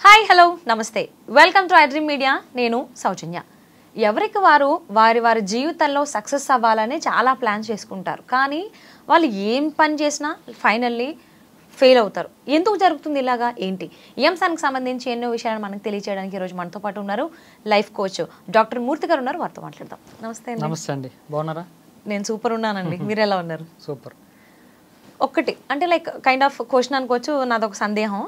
Hi hello నమస్తే welcome to iDream media. నేను సౌజన్య. ఎవరికి వారు వారి జీవితంలో సక్సెస్ అవ్వాలని చాలా ప్లాన్ చేసుకుంటారు. కానీ వాళ్ళు ఏం పని చేసినా ఫైనల్లీ ఫెయిల్ అవుతారు. ఎందుకు జరుగుతుంది ఇలాగా, ఏంటి ఈ అంశానికి సంబంధించి ఎన్నో విషయాలను మనకు తెలియజేయడానికి ఈరోజు మనతో పాటు ఉన్నారు లైఫ్ కోచ్ డాక్టర్ మూర్తి గారు ఉన్నారు. వారితో మాట్లాడదాం. నమస్తే. నమస్తే అండి, బాగున్నారా? నేను సూపర్ ఉన్నానండి, మీరు ఎలా ఉన్నారు? సూపర్. ఒక్కటి అంటే లైక్ కైండ్ ఆఫ్ క్వశ్చన్ అనుకోవచ్చు, నాదొక సందేహం.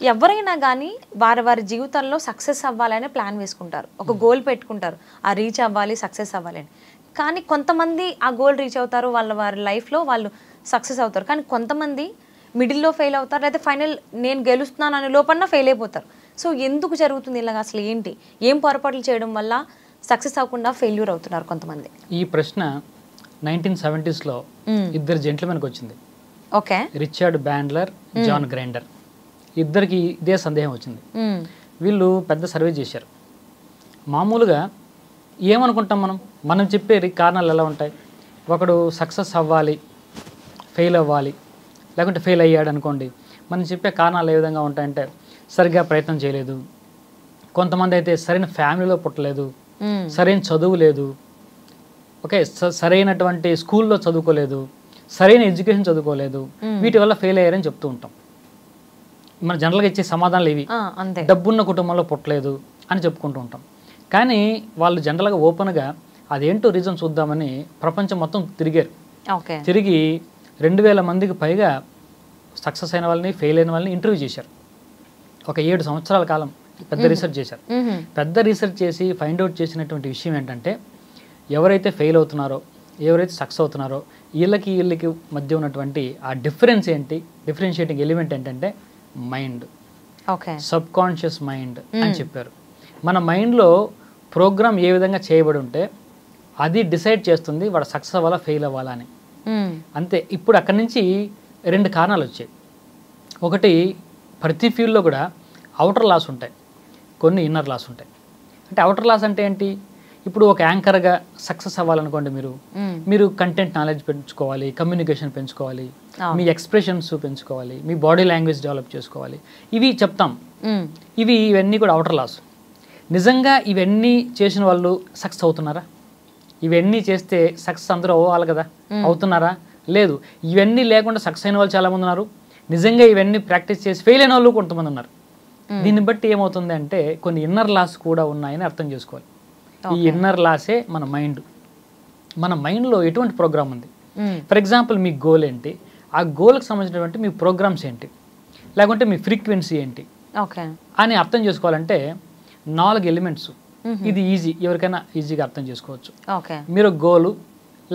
ఎవరైనా కానీ వారి జీవితంలో సక్సెస్ అవ్వాలని ప్లాన్ వేసుకుంటారు, ఒక గోల్ పెట్టుకుంటారు, ఆ రీచ్ అవ్వాలి, సక్సెస్ అవ్వాలి అని. కానీ కొంతమంది ఆ గోల్ రీచ్ అవుతారు, వారి లైఫ్లో వాళ్ళు సక్సెస్ అవుతారు. కానీ కొంతమంది మిడిల్లో ఫెయిల్ అవుతారు, లేదా ఫైనల్ నేను గెలుస్తున్నాను అనే లోపల ఫెయిల్ అయిపోతారు. సో ఎందుకు జరుగుతుంది ఇలాగా, అసలు ఏంటి, ఏం పొరపాట్లు చేయడం వల్ల సక్సెస్ అవ్వకుండా ఫెయిల్యూర్ అవుతున్నారు కొంతమంది? ఈ ప్రశ్న 1970s ఇద్దరు జెంట్లమెన్కి వచ్చింది. Okay. Richard Bandler, John Grinder. ఇద్దరికి ఇదే సందేహం వచ్చింది. వీళ్ళు పెద్ద సర్వే చేశారు. మామూలుగా ఏమనుకుంటాం మనం చెప్పే కారణాలు ఎలా ఉంటాయి? ఒకడు సక్సెస్ అవ్వాలి, ఫెయిల్ అవ్వాలి, లేకుంటే ఫెయిల్ అయ్యాడు అనుకోండి, మనం చెప్పే కారణాలు ఏ విధంగా ఉంటాయంటే సరిగ్గా ప్రయత్నం చేయలేదు, కొంతమంది అయితే సరైన ఫ్యామిలీలో పుట్టలేదు, సరైన చదువు లేదు, ఓకే, సరైనటువంటి స్కూల్లో చదువుకోలేదు, సరైన ఎడ్యుకేషన్ చదువుకోలేదు, వీటి వల్ల ఫెయిల్ అయ్యారని చెప్తూ ఉంటాం. మన జనరల్గా ఇచ్చే సమాధానాలు ఇవి. డబ్బున్న కుటుంబంలో పుట్టలేదు అని చెప్పుకుంటూ ఉంటాం. కానీ వాళ్ళు జనరల్గా ఓపెన్గా అదేంటో రీజన్ చూద్దామని ప్రపంచం మొత్తం తిరిగారు. తిరిగి 2000 మందికి పైగా సక్సెస్ అయిన వాళ్ళని, ఫెయిల్ అయిన వాళ్ళని ఇంటర్వ్యూ చేశారు. ఒక 7 సంవత్సరాల కాలం పెద్ద రీసెర్చ్ చేశారు. పెద్ద రీసెర్చ్ చేసి ఫైండ్ అవుట్ చేసినటువంటి విషయం ఏంటంటే, ఎవరైతే ఫెయిల్ అవుతున్నారో, ఎవరైతే సక్సెస్ అవుతున్నారో, వీళ్ళకి మధ్య ఉన్నటువంటి ఆ డిఫరెన్స్ ఏంటి, డిఫరెన్షియేటింగ్ ఎలిమెంట్ ఏంటంటే మైండ్, సబ్ కాన్షియస్ మైండ్ అని చెప్పారు. మన మైండ్లో ప్రోగ్రామ్ ఏ విధంగా చేయబడి ఉంటే అది డిసైడ్ చేస్తుంది వాడు సక్సెస్ అవ్వాలా, ఫెయిల్ అవ్వాలా అని. అంతే. ఇప్పుడు అక్కడి నుంచి 2 కారణాలు వచ్చాయి. ఒకటి, ప్రతి ఫీల్డ్లో కూడా అవుటర్ లాస్ ఉంటాయి, కొన్ని ఇన్నర్ లాస్ ఉంటాయి. అంటే అవుటర్ లాస్ అంటే ఏంటి? ఇప్పుడు ఒక యాంకర్గా సక్సెస్ అవ్వాలనుకోండి, మీరు కంటెంట్ నాలెడ్జ్ పెంచుకోవాలి, కమ్యూనికేషన్ పెంచుకోవాలి, మీ ఎక్స్ప్రెషన్స్ పెంచుకోవాలి, మీ బాడీ లాంగ్వేజ్ డెవలప్ చేసుకోవాలి, ఇవి చెప్తాం. ఇవన్నీ కూడా అవుటర్ లాస్. నిజంగా ఇవన్నీ చేసిన వాళ్ళు సక్సెస్ అవుతున్నారా? ఇవన్నీ చేస్తే సక్సెస్ అందరూ అవ్వాలి కదా, అవుతున్నారా? లేదు. ఇవన్నీ లేకుండా సక్సెస్ అయిన వాళ్ళు చాలామంది ఉన్నారు, నిజంగా ఇవన్నీ ప్రాక్టీస్ చేసి ఫెయిల్ అయిన వాళ్ళు కొంతమంది ఉన్నారు. దీన్ని బట్టి ఏమవుతుంది అంటే కొన్ని ఇన్నర్ లాస్ కూడా ఉన్నాయని అర్థం చేసుకోవాలి. ఈ ఇన్నర్ లాసే మన మైండ్. మన మైండ్లో ఎటువంటి ప్రోగ్రామ్ ఉంది? ఫర్ ఎగ్జాంపుల్, మీ గోల్ ఏంటి, ఆ గోల్కి సంబంధించినటువంటి మీ ప్రోగ్రామ్స్ ఏంటి, లేకుంటే మీ ఫ్రీక్వెన్సీ ఏంటి అని అర్థం చేసుకోవాలంటే 4 ఎలిమెంట్స్. ఇది ఈజీ, ఎవరికైనా ఈజీగా అర్థం చేసుకోవచ్చు. మీరు గోలు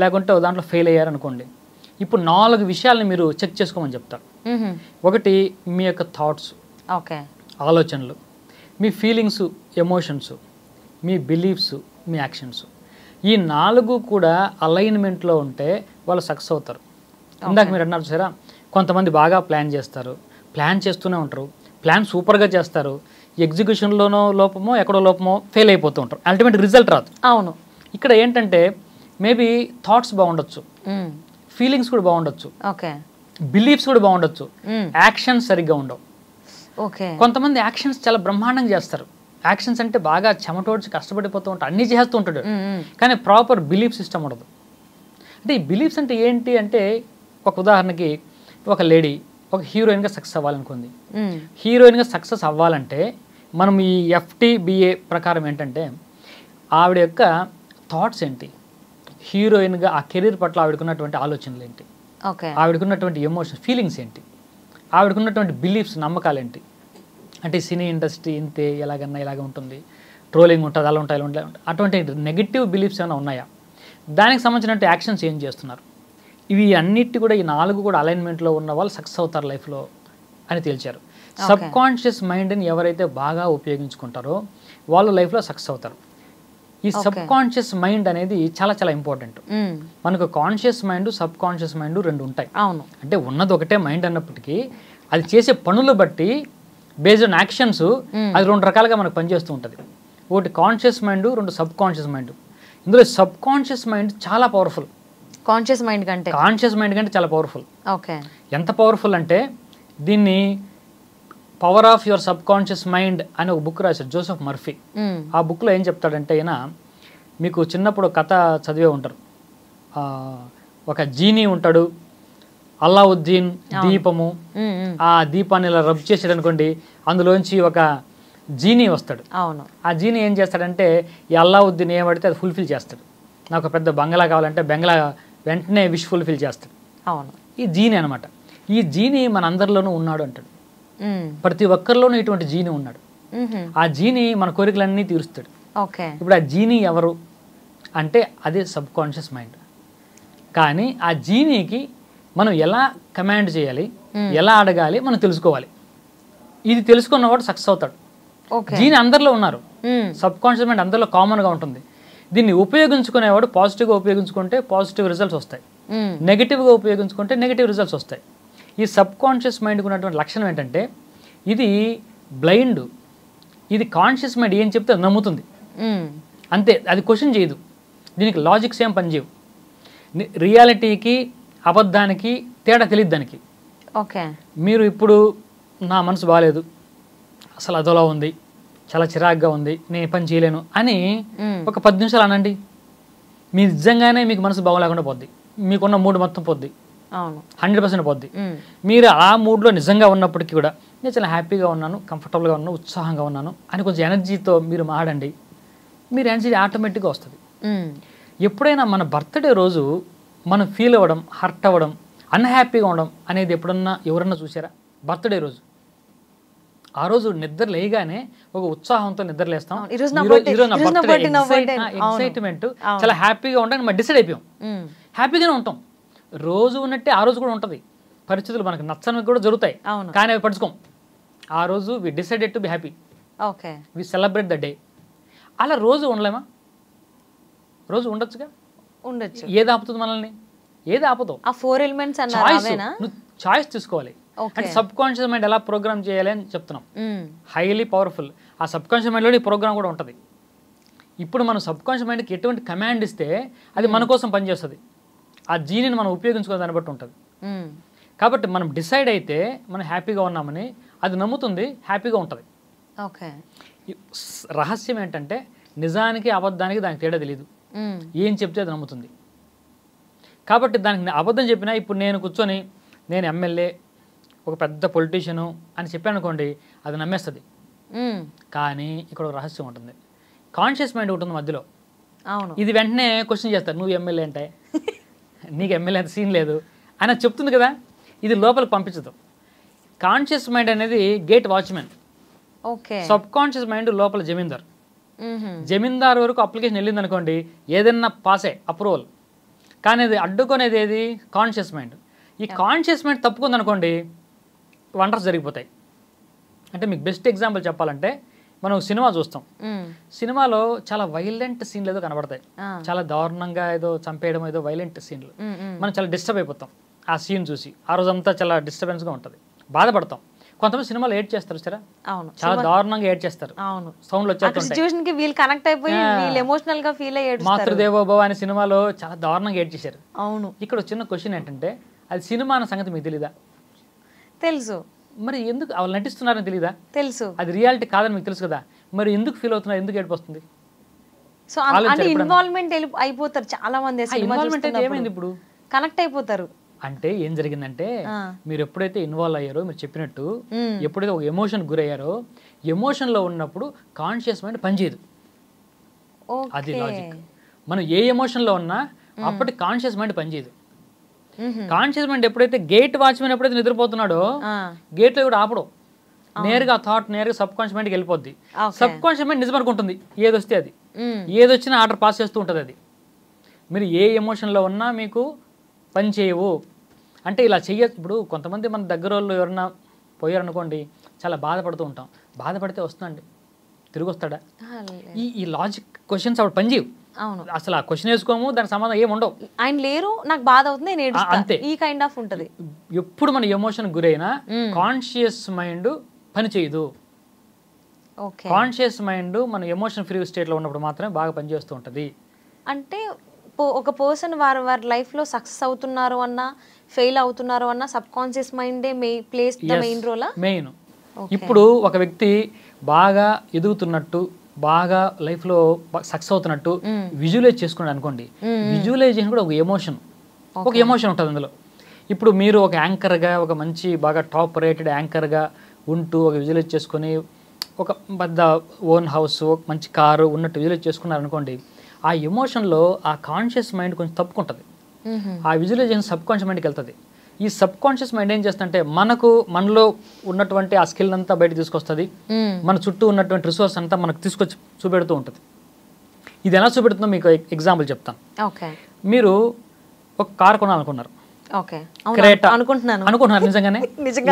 లేకుంటే దాంట్లో ఫెయిల్ అయ్యారనుకోండి, ఇప్పుడు 4 విషయాలని మీరు చెక్ చేసుకోమని చెప్తారు. ఒకటి, మీ యొక్క థాట్స్, ఆలోచనలు, మీ ఫీలింగ్స్, ఎమోషన్స్, మీ బిలీఫ్స్, మీ యాక్షన్స్. ఈ 4 కూడా అలైన్మెంట్లో ఉంటే వాళ్ళు సక్సెస్ అవుతారు. ఇందాక మీరు అన్నారు సరే, కొంతమంది బాగా ప్లాన్ చేస్తారు, ప్లాన్ చేస్తూనే ఉంటారు, ప్లాన్ సూపర్గా చేస్తారు, ఎగ్జిక్యూషన్లోనో లోపమో ఎక్కడో లోపమో ఫెయిల్ అయిపోతూ ఉంటారు, అల్టిమేట్ రిజల్ట్ రాదు. అవును. ఇక్కడ ఏంటంటే మేబీ థాట్స్ బాగుండొచ్చు, ఫీలింగ్స్ కూడా బాగుండొచ్చు, బిలీఫ్స్ కూడా బాగుండొచ్చు, యాక్షన్స్ సరిగ్గా ఉండవు. కొంతమంది యాక్షన్స్ చాలా బ్రహ్మాండంగా చేస్తారు, యాక్షన్స్ అంటే బాగా చెమటోడ్చి కష్టపడిపోతూ ఉంటాడు, అన్నీ చేస్తూ ఉంటాడు, కానీ ప్రాపర్ బిలీఫ్ సిస్టమ్ ఉండదు. అంటే ఈ బిలీఫ్స్ అంటే ఏంటి అంటే, ఒక ఉదాహరణకి ఒక లేడీ ఒక హీరోయిన్గా సక్సెస్ అవ్వాలనుకుంది. హీరోయిన్గా సక్సెస్ అవ్వాలంటే మనం ఈ FTBA ప్రకారం ఏంటంటే ఆవిడ యొక్క థాట్స్ ఏంటి, హీరోయిన్గా ఆ కెరీర్ పట్ల ఆవిడకున్నటువంటి ఆలోచనలు ఏంటి, ఆవిడకున్నటువంటి ఎమోషన్స్, ఫీలింగ్స్ ఏంటి, ఆవిడకున్నటువంటి బిలీఫ్స్, నమ్మకాలు ఏంటి. అంటే సినీ ఇండస్ట్రీ ఇంతే, ఎలాగన్నా ఇలాగ ఉంటుంది, ట్రోలింగ్ ఉంటుంది, అలా ఉంటాయి, ఇలా ఉంటాయి, అటువంటి నెగిటివ్ బిలీఫ్స్ ఏమైనా ఉన్నాయా, దానికి సంబంధించినటువంటి యాక్షన్స్ ఏం చేస్తున్నారు, ఇవి అన్నిటి కూడా ఈ 4 కూడా అలైన్మెంట్లో ఉన్న వాళ్ళు సక్సెస్ అవుతారు లైఫ్లో అని తేల్చారు. సబ్ కాన్షియస్ మైండ్ని ఎవరైతే బాగా ఉపయోగించుకుంటారో వాళ్ళు లైఫ్లో సక్సెస్ అవుతారు. ఈ సబ్ కాన్షియస్ మైండ్ అనేది చాలా చాలా ఇంపార్టెంట్. మనకు conscious mind, sub conscious mind 2 ఉంటాయి. అవును. అంటే ఉన్నది ఒకటే మైండ్ అన్నప్పటికీ అది చేసే పనులు బట్టి బేస్డ్ ఆన్ యాక్షన్స్ అది 2 రకాలుగా మనకు పనిచేస్తూ ఉంటుంది. ఒకటి conscious mind, 2 sub conscious mind. ఇందులో సబ్ కాన్షియస్ మైండ్ చాలా పవర్ఫుల్. కాన్షియస్ మైండ్ కంటే చాలా పవర్ఫుల్. ఓకే. ఎంత పవర్ఫుల్ అంటే దీన్ని power of your sub conscious mind అని ఒక బుక్ రాశారు జోసెఫ్ మర్ఫీ. ఆ బుక్లో ఏం చెప్తాడంటే ఈయన, మీకు చిన్నప్పుడు కథ చదివే ఉంటారు, ఒక జీనీ ఉంటాడు, అల్లావుద్దీన్ దీపము, ఆ దీపాన్ని ఇలా రబ్ చేసాడు అనుకోండి, అందులోంచి ఒక జీనీ వస్తాడు. అవును. ఆ జీనీ ఏం చేస్తాడంటే ఈ అల్లావుద్దీన్ ఏమడితే అది ఫుల్ఫిల్ చేస్తాడు. నాకు పెద్ద బంగ్లా కావాలంటే బంగ్లా వెంటనే విష్ ఫుల్ఫిల్ చేస్తాడు. అవును. ఈ జీనీ అనమాట. ఈ జీనీ మన అందరిలోనూ ఉన్నాడు అంటాడు. ప్రతి ఒక్కరిలోనూ ఇటువంటి జీనీ ఉన్నాడు. ఆ జీనీ మన కోరికలన్నీ తీరుస్తాడు. ఓకే. ఇప్పుడు ఆ జీనీ ఎవరు అంటే అదే సబ్ కాన్షియస్ మైండ్. కానీ ఆ జీనీకి మనం ఎలా కమాండ్ చేయాలి, ఎలా అడగాలి మనం తెలుసుకోవాలి. ఇది తెలుసుకున్నవాడు సక్సెస్ అవుతాడు. జీని అందరిలో ఉన్నారు, సబ్ కాన్షియస్ మైండ్ అందరిలో కామన్గా ఉంటుంది. దీన్ని ఉపయోగించుకునేవాడు పాజిటివ్గా ఉపయోగించుకుంటే పాజిటివ్ రిజల్ట్స్ వస్తాయి, నెగిటివ్గా ఉపయోగించుకుంటే నెగిటివ్ రిజల్ట్స్ వస్తాయి. ఈ సబ్ కాన్షియస్ మైండ్కి ఉన్నటువంటి లక్షణం ఏంటంటే ఇది బ్లైండ్. ఇది కాన్షియస్ మైండ్ ఏం చెప్తే అది నమ్ముతుంది అంతే, అది క్వశ్చన్ చేయదు. దీనికి లాజిక్స్ ఏం పనిచేయవు. రియాలిటీకి అబద్ధానికి తేడా తెలియదు దానికి. ఓకే. మీరు ఇప్పుడు నా మనసు బాగాలేదు, అసలు అదోలా ఉంది, చాలా చిరాగ్గా ఉంది, నేను పని చేయలేను అని ఒక 10 నిమిషాలు అనండి, మీ నిజంగానే మీకు మనసు బాగోలేకుండా పోద్ది, మీకున్న మూడు మొత్తం పోద్ది, 100% పోద్ది. మీరు ఆ మూడ్లో నిజంగా ఉన్నప్పటికీ కూడా నేను చాలా హ్యాపీగా ఉన్నాను, కంఫర్టబుల్గా ఉన్నాను, ఉత్సాహంగా ఉన్నాను అని కొంచెం ఎనర్జీతో మీరు మాడండి, మీరు ఎనర్జీ ఆటోమేటిక్గా వస్తుంది. ఎప్పుడైనా మన బర్త్డే రోజు మనం ఫీల్ అవ్వడం, హర్ట్ అవ్వడం, అన్హ్యాపీగా ఉండడం అనేది ఎప్పుడన్నా ఎవరన్నా చూసారా? బర్త్డే రోజు ఆ రోజు నిద్ర లేగానే ఒక ఉత్సాహంతో నిద్ర లేస్తాం, ఎక్సైట్మెంట్, చాలా హ్యాపీగా ఉండడానికి మనం డిసైడ్ అయిపోయాం, హ్యాపీగానే ఉంటాం. రోజు ఉన్నట్టే ఆ రోజు కూడా ఉంటుంది. పరిస్థితులు మనకు నచ్చనివి కూడా జరుగుతాయి, కానీ అవి పడుచుకోం. ఆ రోజు we decided to be happy, we celebrate the day. అలా రోజు ఉండలేమా? రోజు ఉండొచ్చుగా, ఉండొచ్చు. ఏది ఆపుతుంది మనల్ని? ఏది ఆపుతావు? ఆ 4 ఎలిమెంట్స్ చాయిస్ తీసుకోవాలి. అంటే సబ్ కాన్షియస్ మైండ్ ఎలా ప్రోగ్రామ్ చేయాలి అని చెప్తున్నాం. Highly powerful. ఆ సబ్ కాన్షియస్ మైండ్లో ఈ ప్రోగ్రామ్ కూడా ఉంటుంది. ఇప్పుడు మనం సబ్ కాన్షియస్ మైండ్కి ఎటువంటి కమాండ్ ఇస్తే అది మన కోసం పనిచేస్తుంది. ఆ జీనిని మనం ఉపయోగించుకునే దాన్ని బట్టి ఉంటుంది. కాబట్టి మనం డిసైడ్ అయితే మనం హ్యాపీగా ఉన్నామని అది నమ్ముతుంది, హ్యాపీగా ఉంటుంది. ఓకే. రహస్యం ఏంటంటే నిజానికి అబద్ధానికి దానికి తేడా తెలియదు. ఏం చెప్తే అది నమ్ముతుంది. కాబట్టి దానికి అబద్ధం చెప్పినా, ఇప్పుడు నేను కూర్చొని నేను ఎమ్మెల్యే, ఒక పెద్ద పొలిటీషియను అని చెప్పాను అనుకోండి, అది నమ్మేస్తుంది. కానీ ఇక్కడ ఒక రహస్యం ఉంటుంది, కాన్షియస్ మైండ్ ఉంటుంది మధ్యలో. ఇది వెంటనే క్వశ్చన్ చేస్తారు, నువ్వు ఎమ్మెల్యే అంటే నీకు ఎమ్మెల్యే అంత సీన్ లేదు అని చెప్తుంది కదా. ఇది లోపలికి పంపించదు. కాన్షియస్ మైండ్ అనేది gate watchman, subconscious mind లోపల జమీందార్. జమీందార్ వరకు అప్లికేషన్ వెళ్ళింది అనుకోండి, ఏదైనా పాసే, అప్రూవల్. కానీ అది అడ్డుకునేది ఏది? Conscious mind. ఈ కాన్షియస్ మైండ్ తప్పుకుంది అనుకోండి, వండర్స్ జరిగిపోతాయి. అంటే మీకు బెస్ట్ ఎగ్జాంపుల్ చెప్పాలంటే, మనం సినిమా చూస్తాం, సినిమాలో చాలా వైలెంట్ సీన్లు ఏదో కనబడతాయి, చాలా దారుణంగా ఏదో చంపేయడం, ఏదో వైలెంట్ సీన్లు. మనం చాలా డిస్టర్బ్ అయిపోతాం ఆ సీన్ చూసి. ఆ రోజంతా చాలా డిస్టర్బెన్స్గా ఉంటుంది, బాధపడతాం. కొంతమంది సినిమాలో ఏడ్ చేస్తారు సరే, చాలా దారుణంగా ఏడ్ చేస్తారు, సౌండ్లు వచ్చేస్తుంటాయి. మాతృదేవోభవ అనే సినిమాలో చాలా దారుణంగా ఏడ్ చేశారు. ఇక్కడ చిన్న క్వశ్చన్ ఏంటంటే, అది సినిమా అన్న సంగతి మీకు తెలీదా? తెలుసు. మరి ఎందుకు వాళ్ళు నటిస్తున్నారని తెలీదా? తెలుసు. అది రియాలిటీ కాదని మీకు తెలుసు కదా, మరి ఎందుకు ఫీల్ అవుతున్నారు? ఎందుకు ఏడుపు వస్తుంది? సో అంటే ఇన్వాల్వ్మెంట్ అయిపోతారు చాలా మంది. ఇన్వాల్వ్మెంట్ అయితే ఏమైంది? ఇప్పుడు కనెక్ట్ అయిపోతారు. అంటే ఏం జరిగిందంటే, మీరు ఎప్పుడైతే ఇన్వాల్వ్ అయ్యారో, మీరు చెప్పినట్టు ఎప్పుడైతే ఒక ఎమోషన్ గురయ్యారో, ఎమోషన్లో ఉన్నప్పుడు కాన్షియస్ మైండ్ పనిచేయదు. అది లాజిక్. మనం ఏ ఎమోషన్లో ఉన్నా అప్పటి కాన్షియస్ మైండ్ పనిచేయదు. కాన్షియస్ మైండ్ ఎప్పుడైతే గేట్ వాచ్మెన్ ఎప్పుడైతే నిద్రపోతున్నాడో, గేట్లో కూడా ఆపడం, నేరుగా థాట్ నేరుగా సబ్ కాన్షియస్ మైండ్కి వెళ్ళిపోద్ది. సబ్ కాన్షియస్ మైండ్ నిజం అనుకుంటుంది, ఏదొస్తే అది, ఏదొచ్చినా ఆర్డర్ పాస్ చేస్తూ ఉంటుంది. అది మీరు ఏ ఎమోషన్లో ఉన్నా మీకు పని చేయవు. అంటే ఇలా చెయ్యొచ్చు. ఇప్పుడు కొంతమంది మన దగ్గర వాళ్ళు ఎవరన్నా పోయారనుకోండి, చాలా బాధపడుతూ ఉంటాం. బాధపడితే వస్తుందండి, తిరిగి వస్తాడా? ఈ లాజిక్ క్వశ్చన్స్ అప్పుడు పనిచేయవు. అసలు ఆ క్వశ్చన్ వేసుకోము, దానికి సంబంధం ఏమి ఉండవు. ఆయన లేరు, నాకు బాధ అవుతుంది, అంతే. ఈ కైండ్ ఆఫ్ ఉంటుంది. ఎప్పుడు మన ఎమోషన్ గురైనా కాన్షియస్ మైండ్ పని చేయదు. కాన్షియస్ మైండ్ మన ఎమోషన్ ఫ్రీ స్టేట్లో ఉన్నప్పుడు మాత్రమే బాగా పనిచేస్తూ ఉంటుంది. అంటే ఒక పర్సన్ వారి లైఫ్లో సక్సెస్ అవుతున్నారు అన్నా ఫెయిల్ అవుతున్నారు అన్నా సబ్ కాన్షియస్ మైండే ప్లేస్ ద మెయిన్ రోలా? మెయిన్. ఇప్పుడు ఒక వ్యక్తి బాగా ఎదుగుతున్నట్టు బాగా లైఫ్లో సక్సెస్ అవుతున్నట్టు విజువలైజ్ చేసుకున్నాడు అనుకోండి. విజువలైజేషన్ కూడా ఒక ఎమోషన్ ఉంటుంది అందులో. ఇప్పుడు మీరు ఒక యాంకర్గా ఒక మంచి బాగా టాప్ రేటెడ్ యాంకర్గా ఉంటూ ఒక విజువలైజ్ చేసుకొని ఒక పెద్ద ఓన్ హౌస్ మంచి కారు ఉన్నట్టు విజువలైజ్ చేసుకున్నారు అనుకోండి, ఆ ఎమోషన్లో ఆ కాన్షియస్ మైండ్ కొంచెం తప్పుకుంటుంది. ఆ విజువలైజేషన్ సబ్ కాన్షియస్ మైండ్కి వెళ్తుంది. ఈ సబ్ కాన్షియస్ మైండ్ ఏం చేస్తుందంటే మనలో ఉన్నటువంటి ఆ స్కిల్ అంతా బయట తీసుకొస్తుంది. మన చుట్టూ ఉన్నటువంటి రిసోర్స్ అంతా మనకు తీసుకొచ్చి చూపెడుతూ ఉంటుంది. ఇది ఎలా చూపెడుతుందో మీకు ఎగ్జాంపుల్ చెప్తాను. మీరు ఒక కార్ కొనాలనుకున్నారు, అనుకుంటున్నారు నిజంగానే,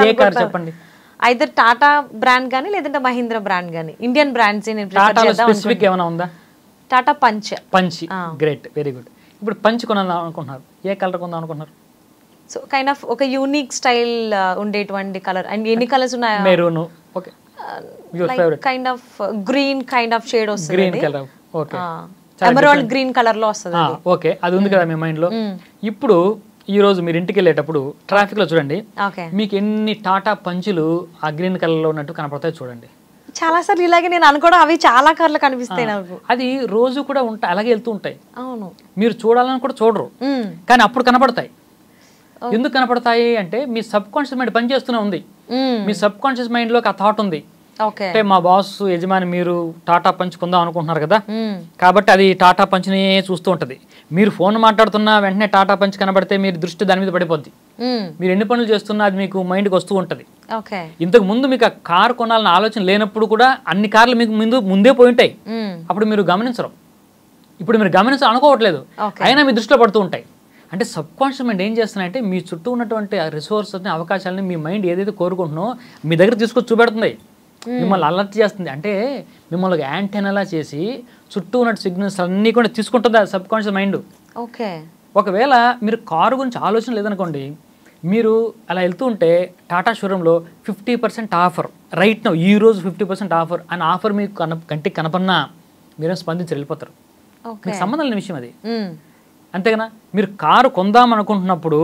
ఏ కార్ చెప్పండి? ఐదర్ టాటా బ్రాండ్ కానీ లేదంటే మహీంద్రా బ్రాండ్ కానీ, ఇండియన్ బ్రాండ్స్. స్పెసిఫిక్ ఏమైనా ఉందా? Tata Punch. Great, very good. ఇప్పుడు పంచ్ కొనాలనుకుంటున్నారు, ఏ కలర్ కొందాం అనుకుంటున్నారు? సో కైండ్ ఆఫ్ ఒక యూనిక్ స్టైల్ ఉండేటువంటి కలర్. అండ్ ఎన్ని కలర్స్ ఉన్నాయి? Maroon, okay, kind of green kind of shade వస్తుంది. Green colour, okay, emerald green colour లో వస్తుంది. ఓకే, అది ఉంది కదా మీ మైండ్ లో. ఇప్పుడు ఈ రోజు మీరు ఇంటికి వెళ్ళేటప్పుడు ట్రాఫిక్ లో చూడండి, మీకు ఎన్ని టాటా పంచులు ఆ గ్రీన్ కలర్ లో ఉన్నట్టు కనపడతాయి చూడండి. చాలా సార్లు ఇలాగే నేను అనుకోవడం, అవి చాలా కార్లు కనిపిస్తాయి నాకు. అది రోజు కూడా ఉంటాయి, అలాగే వెళ్తూ ఉంటాయి. అవును, మీరు చూడాలని కూడా చూడరు, కానీ అప్పుడు కనపడతాయి. ఎందుకు కనపడతాయి అంటే మీ సబ్ కాన్షియస్ మైండ్ పనిచేస్తూనే ఉంది. మీ సబ్ కాన్షియస్ మైండ్ లోకి ఆ థాట్ ఉంది. అంటే మా బాస్ యజమాని మీరు టాటా పంచ్ కొందాం అనుకుంటున్నారు కదా, కాబట్టి అది టాటా పంచ్ని చూస్తూ ఉంటది. మీరు ఫోన్ మాట్లాడుతున్నా వెంటనే టాటా పంచ్ కనబడితే మీరు దృష్టి దాని మీద పడిపోద్ది. మీరు ఎన్ని పనులు చేస్తున్నా అది మీకు మైండ్కి వస్తూ ఉంటది. ఇంతకు ముందు మీకు ఆ కార్ కొనాలని ఆలోచన లేనప్పుడు కూడా అన్ని కార్లు మీకు ముందే పోయి ఉంటాయి, అప్పుడు మీరు గమనించరు. ఇప్పుడు మీరు అనుకోవట్లేదు, అయినా మీ దృష్టిలో పడుతూ ఉంటాయి. అంటే సబ్ కాన్షియస్ మైండ్ ఏం చేస్తున్నాయంటే మీ చుట్టూ ఉన్నటువంటి రిసోర్సెస్ని, అవకాశాలని మీ మైండ్ ఏదైతే కోరుకుంటున్నో మీ దగ్గర తీసుకొచ్చి చూపెడుతుంది, మిమ్మల్ని అలర్ట్ చేస్తుంది. అంటే మిమ్మల్ని యాంటెనాలా చేసి చుట్టూ ఉన్న సిగ్నల్స్ అన్నీ కూడా తీసుకుంటుంది ఆ సబ్ కాన్షియస్ మైండ్. ఓకే, ఒకవేళ మీరు కారు గురించి ఆలోచన లేదనుకోండి, మీరు అలా వెళ్తూ ఉంటే టాటా షోరూంలో 50% ఆఫర్ రైట్ నౌ, ఈ రోజు 50% ఆఫర్ అని ఆఫర్ మీకు కంటికి కనపడినా మీరేం స్పందించి వెళ్ళిపోతారు. మీకు సంబంధం లేని విషయం అది, అంతేగానా? మీరు కారు కొందాం అనుకుంటున్నప్పుడు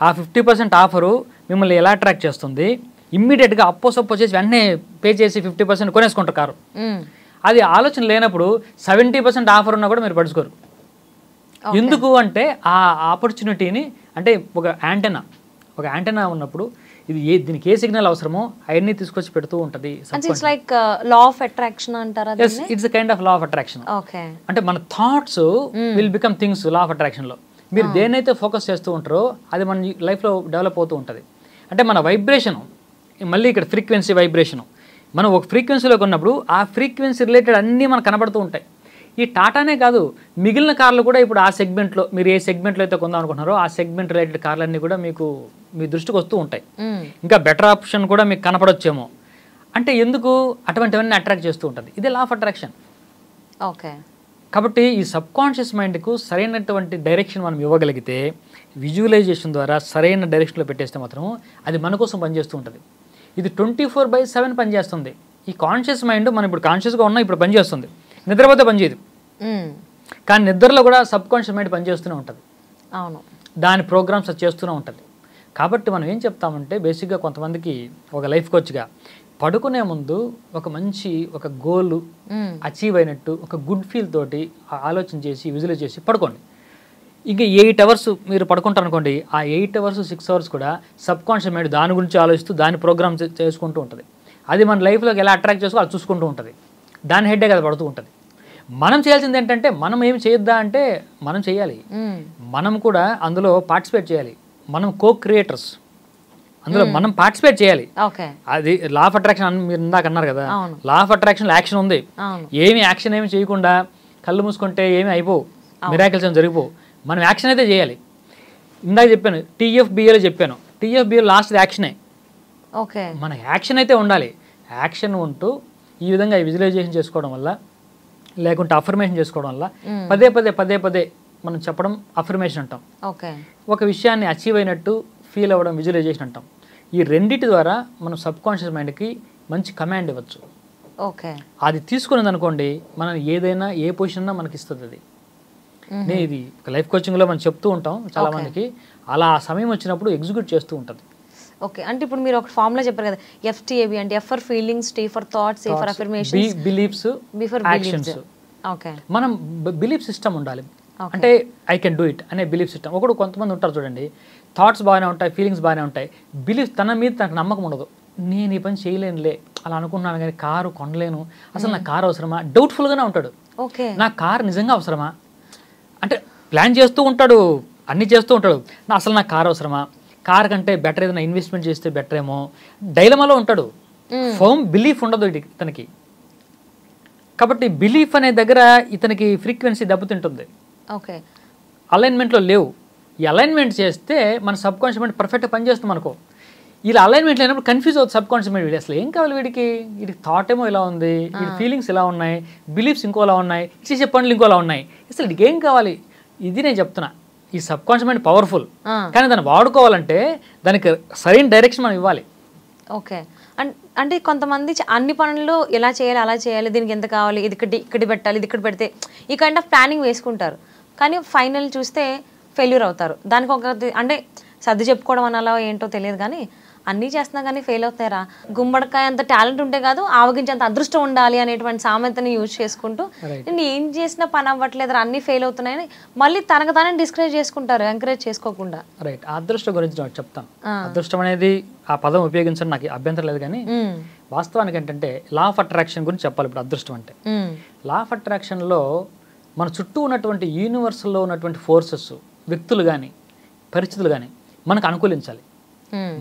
ఆ 50% ఆఫరు మిమ్మల్ని ఎలా అట్రాక్ట్ చేస్తుంది, ఇమ్మీడియట్గా అప్పో చేసి వెంటనే పే చేసి 50% కొనేసుకుంటారు కారు. అది ఆలోచన లేనప్పుడు 70% ఆఫర్ ఉన్నా కూడా మీరు పడుచుకోరు. ఎందుకు అంటే ఆ ఆపర్చునిటీని, అంటే ఒక యాంటెనా ఉన్నప్పుడు ఇది దీనికి ఏ సిగ్నల్ అవసరమో అవన్నీ తీసుకొచ్చి పెడుతూ ఉంటుంది. It's like law of attraction అంటారా? It's kind of law of attraction. అంటే మన thoughts will become things. Law of attraction లో మీరు దేనైతే ఫోకస్ చేస్తూ ఉంటారో అది మన లైఫ్ లో డెవలప్ అవుతూ ఉంటుంది. అంటే మన వైబ్రేషన్, మళ్ళీ ఇక్కడ ఫ్రీక్వెన్సీ వైబ్రేషన్, మనం ఒక ఫ్రీక్వెన్సీలోకి ఉన్నప్పుడు ఆ ఫ్రీక్వెన్సీ రిలేటెడ్ అన్నీ మనకు కనబడుతూ ఉంటాయి. ఈ టాటానే కాదు, మిగిలిన కార్లు కూడా ఇప్పుడు ఆ సెగ్మెంట్లో, మీరు ఏ సెగ్మెంట్లో అయితే కొందాం అనుకుంటున్నారో ఆ సెగ్మెంట్ రిలేటెడ్ కార్లన్నీ కూడా మీకు మీ దృష్టికి వస్తూ ఉంటాయి. ఇంకా బెటర్ ఆప్షన్ కూడా మీకు కనపడొచ్చేమో. అంటే ఎందుకు అటువంటివన్నీ అట్రాక్ట్ చేస్తూ ఉంటుంది. ఇదే లా ఆఫ్ అట్రాక్షన్. ఓకే, కాబట్టి ఈ సబ్ కాన్షియస్ మైండ్కు సరైనటువంటి డైరెక్షన్ మనం ఇవ్వగలిగితే, విజువలైజేషన్ ద్వారా సరైన డైరెక్షన్లో పెట్టేస్తే మాత్రం అది మన కోసం పనిచేస్తూ ఉంటుంది. ఇది 24/7 పనిచేస్తుంది. ఈ కాన్షియస్ మైండ్ మనం ఇప్పుడు కాన్షియస్గా ఉన్నా ఇప్పుడు పనిచేస్తుంది, నిద్రపోతే పనిచేయదు. కానీ నిద్రలో కూడా సబ్ కాన్షియస్ మైండ్ పనిచేస్తూనే ఉంటుంది. అవును, దాని ప్రోగ్రామ్స్ అది చేస్తూనే ఉంటుంది. కాబట్టి మనం ఏం చెప్తామంటే బేసిక్గా కొంతమందికి ఒక లైఫ్ కోచ్గా పడుకునే ముందు ఒక గోల్ అచీవ్ అయినట్టు ఒక గుడ్ ఫీల్ తోటి ఆలోచన చేసి విజువలైజ్ చేసి పడుకోండి. ఇంకా 8 hours మీరు పడుకుంటారు అనుకోండి, ఆ 8 hours 6 hours కూడా సబ్ కాన్షియస్ మైండ్ దాని గురించి ఆలోచిస్తూ దాని ప్రోగ్రామ్ చేసుకుంటూ ఉంటుంది. అది మన లైఫ్లోకి ఎలా అట్రాక్ట్ చేసుకో అది చూసుకుంటూ ఉంటుంది. దాని హెడ్డే కదా పడుతూ ఉంటుంది. మనం చేయాల్సింది ఏంటంటే మనం ఏమి చేయొద్దా అంటే మనం చేయాలి, మనం కూడా అందులో పార్టిసిపేట్ చేయాలి. మనం క్రియేటర్స్, అందులో మనం పార్టిసిపేట్ చేయాలి. అది లా ఆఫ్ అట్రాక్షన్ మీరు ఇందాక అన్నారు కదా, లా ఆఫ్ అట్రాక్షన్ యాక్షన్ ఉంది. యాక్షన్ ఏమి చేయకుండా కళ్ళు మూసుకుంటే ఏమి అయిపోవు, మిరాకిల్స్ ఏమి జరిగిపోవు. మనం యాక్షన్ అయితే చేయాలి. ఇందాక చెప్పాను TFBAలో చెప్పాను, TFBA లాస్ట్ యాక్షనే. మన యాక్షన్ అయితే ఉండాలి. యాక్షన్ ఉంటూ ఈ విధంగా విజువలైజేషన్ చేసుకోవడం వల్ల, లేకుంటే అఫర్మేషన్ చేసుకోవడం వల్ల పదే పదే మనం చెప్పడం అఫర్మేషన్ అంటాం. ఒక విషయాన్ని అచీవ్ అయినట్టు ఫీల్ అవ్వడం విజువలైజేషన్ అంటాం. ఈ రెండింటి ద్వారా మనం సబ్ కాన్షియస్ మైండ్కి మంచి కమాండ్ ఇవ్వచ్చు. అది తీసుకున్నది అనుకోండి, మనం ఏదైనా ఏ పొజిషన్ మనకి ఇస్తుంది. అది నేను ఇది లైఫ్ కోచింగ్లో మనం చెప్తూ ఉంటాం చాలా మందికి, అలా ఆ సమయం వచ్చినప్పుడు ఎగ్జిక్యూట్ చేస్తూ ఉంటుంది. ఓకే, అంటే ఇప్పుడు మీరు ఒక ఫార్ములా చెప్పారు కదా, FTAB అంటే F for feelings, T for thoughts, A for affirmations, beliefs, B for actions. Okay, మనం బిలీఫ్ సిస్టమ్ ఉండాలి. అంటే ఐ కెన్ డూ ఇట్ అనే బిలీఫ్ సిస్టమ్. ఒకడు కొంతమంది ఉంటారు చూడండి, థాట్స్ బాగానే ఉంటాయి, ఫీలింగ్స్ బాగానే ఉంటాయి, బిలీఫ్ తన మీద తనకు నమ్మకం ఉండదు. నేను ఈ పని చేయలేనులే అలా అనుకున్నాను కానీ కారు కొనలేను, అసలు నాకు కారు అవసరమా, డౌట్ఫుల్గానే ఉంటాడు. ఓకే, నా కారు నిజంగా అవసరమా అంటే ప్లాన్ చేస్తూ ఉంటాడు, అన్నీ చేస్తూ ఉంటాడు, అసలు నాకు కారు అవసరమా, కార్ కంటే బెటర్ ఏదైనా ఇన్వెస్ట్మెంట్ చేస్తే బెటర్ ఏమో, డైలమాలో ఉంటాడు. ఫర్మ్ బిలీఫ్ ఉండదు ఇతనికి. కాబట్టి బిలీఫ్ అనే దగ్గర ఇతనికి ఫ్రీక్వెన్సీ దెబ్బతింటుంది. ఓకే, అలైన్మెంట్లో లేవు. ఈ అలైన్మెంట్ చేస్తే మన సబ్ కాన్షియస్ మైండ్ పర్ఫెక్ట్గా పనిచేస్తాం అనుకో. ఇలా అలైన్మెంట్ లేనప్పుడు కన్ఫ్యూజ్ అవుతుంది సబ్ కాన్షియస్ మైండ్. వీడి అసలు ఏం కావాలి వీడికి థాట్ ఏమో ఇలా ఉంది, వీడి ఫీలింగ్స్ ఇలా ఉన్నాయి, బిలీఫ్స్ ఇంకోలా ఉన్నాయి, చేసే పనులు ఇంకోలా ఉన్నాయి, అసలు వీడికి ఏం కావాలి. ఇది నేను చెప్తున్నా, ఈ సబ్ కాన్షియస్ మైండ్ పవర్ఫుల్, కానీ దాన్ని వాడుకోవాలంటే దానికి సరైన డైరెక్షన్ మనం ఇవ్వాలి. ఓకే, అంటే కొంతమంది అన్ని పనులు ఎలా చేయాలి అలా చేయాలి, దీనికి ఎంత కావాలి, ఇది ఇక్కడ పెట్టాలి, ఇది ఇక్కడ పెడితే, ఈ కైండ్ ఆఫ్ ప్లానింగ్ వేసుకుంటారు. కానీ ఫైనల్ చూస్తే ఫెయిల్యూర్ అవుతారు. దానికి ఒక అంటే సర్ది చెప్పుకోవడం అనాలో ఏంటో తెలియదు, కానీ అన్నీ చేస్తున్నా కానీ ఫెయిల్ అవుతారా. గుమ్మడికాయ అంత టాలెంట్ ఉంటే కాదు, ఆవగించేంత అదృష్టం ఉండాలి అనేటువంటి సామెతని యూజ్ చేసుకుంటూ నేను ఏం చేసినా పని అవ్వట్లేదు, అన్నీ ఫెయిల్ అవుతున్నాయని మళ్ళీ తనకు తానే డిస్కరేజ్ చేసుకుంటారు, ఎంకరేజ్ చేసుకోకుండా. రైట్, అదృష్టం గురించి నేను చెప్తాను. అదృష్టం అనేది ఆ పదం ఉపయోగించడం నాకు అభ్యంతరం లేదు, కానీ వాస్తవానికి ఏంటంటే లా ఆఫ్ అట్రాక్షన్ గురించి చెప్పాలి. ఇప్పుడు అదృష్టం అంటే లా ఆఫ్ అట్రాక్షన్లో మన చుట్టూ ఉన్నటువంటి యూనివర్స్లో ఉన్నటువంటి ఫోర్సెస్, వ్యక్తులు కానీ పరిస్థితులు కానీ మనకు అనుకూలించాలి.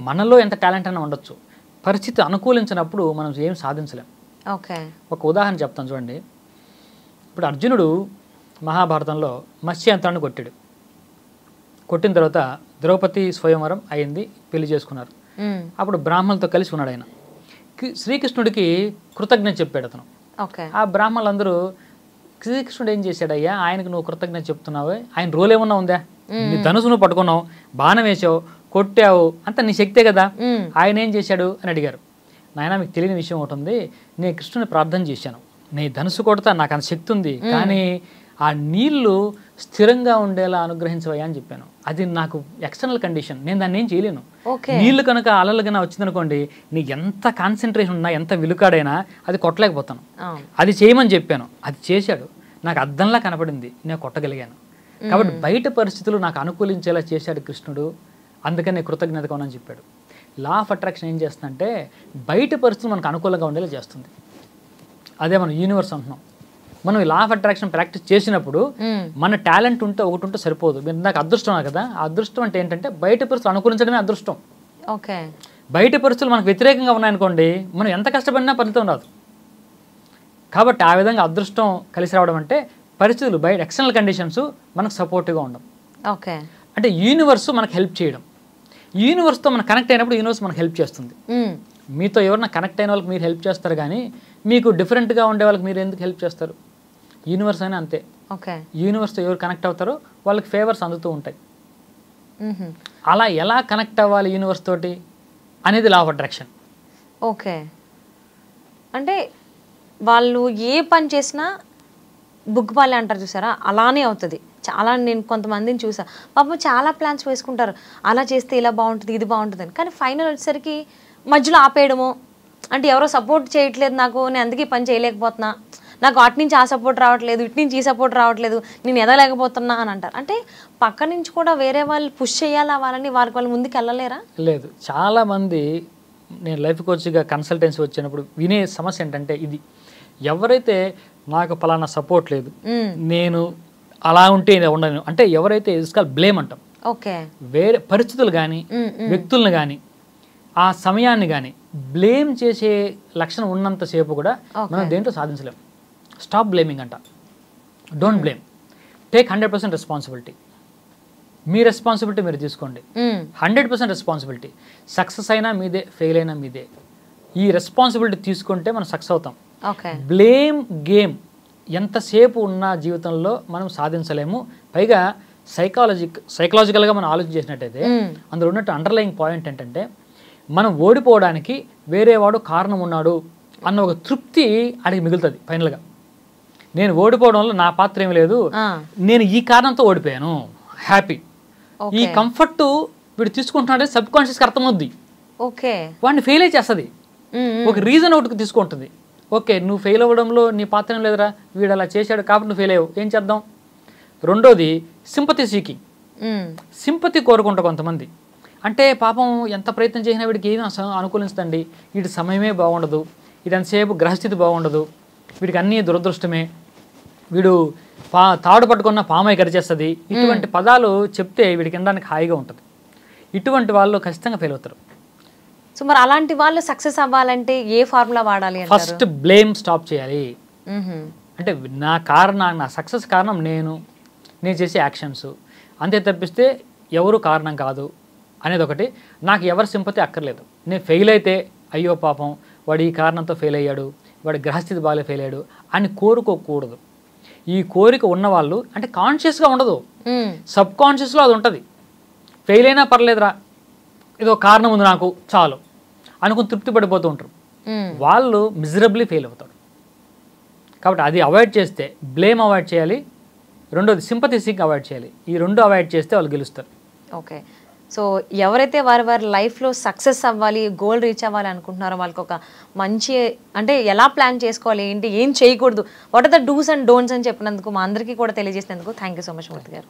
మనలో ఎంత టాలెంట్ అయినా ఉండొచ్చు, పరిస్థితి అనుకూలించినప్పుడు మనం ఏం సాధించలేం. ఓకే, ఒక ఉదాహరణ చెప్తాను చూడండి. ఇప్పుడు అర్జునుడు మహాభారతంలో మత్స్యంత్రాన్ని కొట్టాడు. కొట్టిన తర్వాత ద్రౌపది స్వయంవరం అయింది, పెళ్లి చేసుకున్నారు. అప్పుడు బ్రాహ్మణులతో కలిసి ఉన్నాడు ఆయన. శ్రీకృష్ణుడికి కృతజ్ఞత చెప్పాడు అతను. ఆ బ్రాహ్మణులందరూ శ్రీకృష్ణుడు ఏం చేశాడయ్యా, ఆయనకు నువ్వు కృతజ్ఞత చెప్తున్నావు, ఆయన రోల్ ఏమన్నా ఉందా, నీ ధనుసు నువ్వు పట్టుకున్నావు, బాణం వేసావు, కొట్టావు, అంత నీ శక్తే కదా, ఆయన ఏం చేశాడు అని అడిగారు. నాయన మీకు తెలియని విషయం ఒకటి ఉంది, నేను కృష్ణుని ప్రార్థన చేశాను, నీ ధనుసు కొడతా, నాకు అంత శక్తి ఉంది, కానీ ఆ నీళ్లు స్థిరంగా ఉండేలా అనుగ్రహించవయ్యా అని చెప్పాను. అది నాకు ఎక్స్టర్నల్ కండిషన్, నేను దాన్ని ఏం చేయలేను. నీళ్లు కనుక అలలు కన్నా వచ్చిందనుకోండి, నీకు ఎంత కాన్సన్ట్రేషన్ ఉన్నా, ఎంత విలుకాడైనా అది కొట్టలేకపోతాను. అది చేయమని చెప్పాను, అది చేశాడు, నాకు అద్దంలా కనపడింది, నేను కొట్టగలిగాను. కాబట్టి బయట పరిస్థితులు నాకు అనుకూలించేలా చేశాడు కృష్ణుడు, అందుకని నేను కృతజ్ఞతగా ఉన్నానని చెప్పాడు. లా ఆఫ్ అట్రాక్షన్ ఏం చేస్తుందంటే బయట పరిస్థితులు మనకు అనుకూలంగా ఉండేలా చేస్తుంది. అదే మనం యూనివర్స్ అంటున్నాం. మనం ఈ లా ఆఫ్ అట్రాక్షన్ ప్రాక్టీస్ చేసినప్పుడు మన టాలెంట్ ఉంటే ఒకటి ఉంటే సరిపోదు. మీరు నాకు అదృష్టం కదా, ఆ అదృష్టం అంటే ఏంటంటే బయట పరిస్థితులు అనుకూలించడమే అదృష్టం. ఓకే, బయట పరిస్థితులు మనకు వ్యతిరేకంగా ఉన్నాయనుకోండి, మనం ఎంత కష్టపడినా ఫలితం రాదు. కాబట్టి ఆ విధంగా అదృష్టం కలిసి రావడం అంటే పరిస్థితులు, బయట ఎక్స్టర్నల్ కండిషన్స్ మనకు సపోర్టివ్గా ఉండడం. ఓకే, అంటే యూనివర్స్ మనకు హెల్ప్ చేయడం. యూనివర్స్తో మనం కనెక్ట్ అయినప్పుడు యూనివర్స్ మనకు హెల్ప్ చేస్తుంది. మీతో ఎవరైనా కనెక్ట్ అయిన వాళ్ళకి మీరు హెల్ప్ చేస్తారు, కానీ మీకు డిఫరెంట్గా ఉండే వాళ్ళకి మీరు ఎందుకు హెల్ప్ చేస్తారు? యూనివర్స్ అయినా అంతే. ఓకే, యూనివర్స్తో ఎవరు కనెక్ట్ అవుతారో వాళ్ళకి ఫేవర్స్ అందుతూ ఉంటాయి. అలా ఎలా కనెక్ట్ అవ్వాలి యూనివర్స్ తోటి అనేది లా ఆఫ్ అట్రాక్షన్. ఓకే, అంటే వాళ్ళు ఏ పని చేసినా బుగ్గుపాలే అంటారు చూసారా, అలానే అవుతుంది. చాలా నేను కొంతమందిని చూసా, పాపం చాలా ప్లాన్స్ వేసుకుంటారు, అలా చేస్తే ఇలా బాగుంటుంది, ఇది బాగుంటుంది అని, కానీ ఫైనల్ వచ్చేసరికి మధ్యలో ఆపేయడము, అంటే ఎవరో సపోర్ట్ చేయట్లేదు నాకు, నేను అందుకే పని చేయలేకపోతున్నా, నాకు అటు నుంచి ఆ సపోర్ట్ రావట్లేదు, ఇటు నుంచి ఈ సపోర్ట్ రావట్లేదు, నేను ఎదలేకపోతున్నా అని అంటారు. అంటే పక్క నుంచి కూడా వేరే వాళ్ళు పుష్ చేయాలా వాళ్ళని, వాళ్ళు ముందుకు వెళ్ళలేరా? లేదు, చాలామంది నేను లైఫ్ కోచ్గా కన్సల్టెన్సీ వచ్చినప్పుడు వినే సమస్య ఏంటంటే ఇది, ఎవరైతే నాకు పలానా సపోర్ట్ లేదు, నేను అలా ఉంటే ఉండను అంటే, ఎవరైతే ఇస్కాల్ బ్లేమ్ అంటాం. ఓకే, వేరే పరిస్థితులు కానీ వ్యక్తులను కానీ ఆ సమయాన్ని కానీ బ్లేమ్ చేసే లక్షణం ఉన్నంతసేపు కూడా మనం దేంట్లో సాధించలేం. స్టాప్ బ్లేమింగ్ అంట, don't blame, take 100% responsibility. Me responsibility మీరు తీసుకోండి, 100% రెస్పాన్సిబిలిటీ. సక్సెస్ అయినా మీదే, ఫెయిల్ అయినా మీదే. ఈ రెస్పాన్సిబిలిటీ తీసుకుంటే మనం సక్సెస్ అవుతాం. బ్లేమ్ ఎంతసేపు ఉన్న జీవితంలో మనం సాధించలేము. పైగా సైకలాజికల్గా మనం ఆలోచన చేసినట్టయితే అందులో ఉన్నట్టు అండర్లయింగ్ పాయింట్ ఏంటంటే, మనం ఓడిపోవడానికి వేరే వాడు కారణం ఉన్నాడు అన్న ఒక తృప్తి అడిగి మిగులుతుంది ఫైనల్గా. నేను ఓడిపోవడంలో నా పాత్ర ఏమి లేదు, ఆ, నేను ఈ కారణంతో ఓడిపోయాను, హ్యాపీ. ఈ కంఫర్ట్ వీడు తీసుకుంటున్నాడే సబ్ కాన్షియస్కి అర్థమవుద్ది, ఓకే, వాడిని ఫెయిల్ అయి చేస్తుంది. ఒక రీజన్ ఒకటి తీసుకుంటుంది, ఓకే నువ్వు ఫెయిల్ అవ్వడంలో నీ పాత్ర ఏం లేదురా, వీడు అలా చేశాడు కాబట్టి నువ్వు ఫెయిల్ అయ్యావు, ఏం చేద్దాం. రెండోది సింపతి సీకింగ్, సింపతి కోరుకుంటా కొంతమంది. అంటే పాపం ఎంత ప్రయత్నం చేసినా వీడికి ఏమీ అనుకూలించదండి, వీడి సమయమే బాగుండదు, వీడి అంతసేపు గ్రహస్థితి బాగుండదు, వీడికి అన్నీ దురదృష్టమే, వీడు తాడు పట్టుకున్న పామై గరిచేస్తుంది, ఇటువంటి పదాలు చెప్తే వీడికి వినడానికి హాయిగా ఉంటుంది. ఇటువంటి వాళ్ళు ఖచ్చితంగా ఫెయిల్ అవుతారు. సో మరి అలాంటి వాళ్ళు సక్సెస్ అవ్వాలంటే ఏ ఫార్ములా వాడాలి అంటారు? ఫస్ట్ బ్లేమ్ స్టాప్ చేయాలి. అంటే నా సక్సెస్ కారణం నేను చేసే యాక్షన్స్ అంతే తప్పిస్తే ఎవరు కారణం కాదు అనేది ఒకటి. నాకు ఎవరి సింపతి అక్కర్లేదు. నేను ఫెయిల్ అయితే అయ్యో పాపం వాడు ఈ కారణంతో ఫెయిల్ అయ్యాడు, వాడి గ్రహస్థితి బాగా ఫెయిల్ అయ్యాడు అని కోరుకోకూడదు. ఈ కోరిక ఉన్నవాళ్ళు అంటే కాన్షియస్గా ఉండదు, సబ్ కాన్షియస్లో అది ఉంటుంది. ఫెయిల్ అయినా పర్లేదురా, ఏదో కారణం ఉంది నాకు చాలు అనుకుని తృప్తి పడిపోతూ ఉంటారు. వాళ్ళు మిజరబ్లీ ఫెయిల్ అవుతారు. కాబట్టి అది అవాయిడ్ చేస్తే, బ్లేమ్ అవాయిడ్ చేయాలి, రెండోది సింపతి సీక్ అవాయిడ్ చేయాలి. ఈ రెండు అవాయిడ్ చేస్తే వాళ్ళు గెలుస్తారు. ఓకే, సో ఎవరైతే వారి లైఫ్లో సక్సెస్ అవ్వాలి, గోల్ రీచ్ అవ్వాలి అనుకుంటున్నారో వాళ్ళకి ఒక మంచి అంటే ఎలా ప్లాన్ చేసుకోవాలి, ఏంటి ఏం చేయకూడదు, what are the do's and don'ts అని చెప్పినందుకు మా అందరికీ కూడా తెలియజేసినందుకు thank you so much Murthy గారు.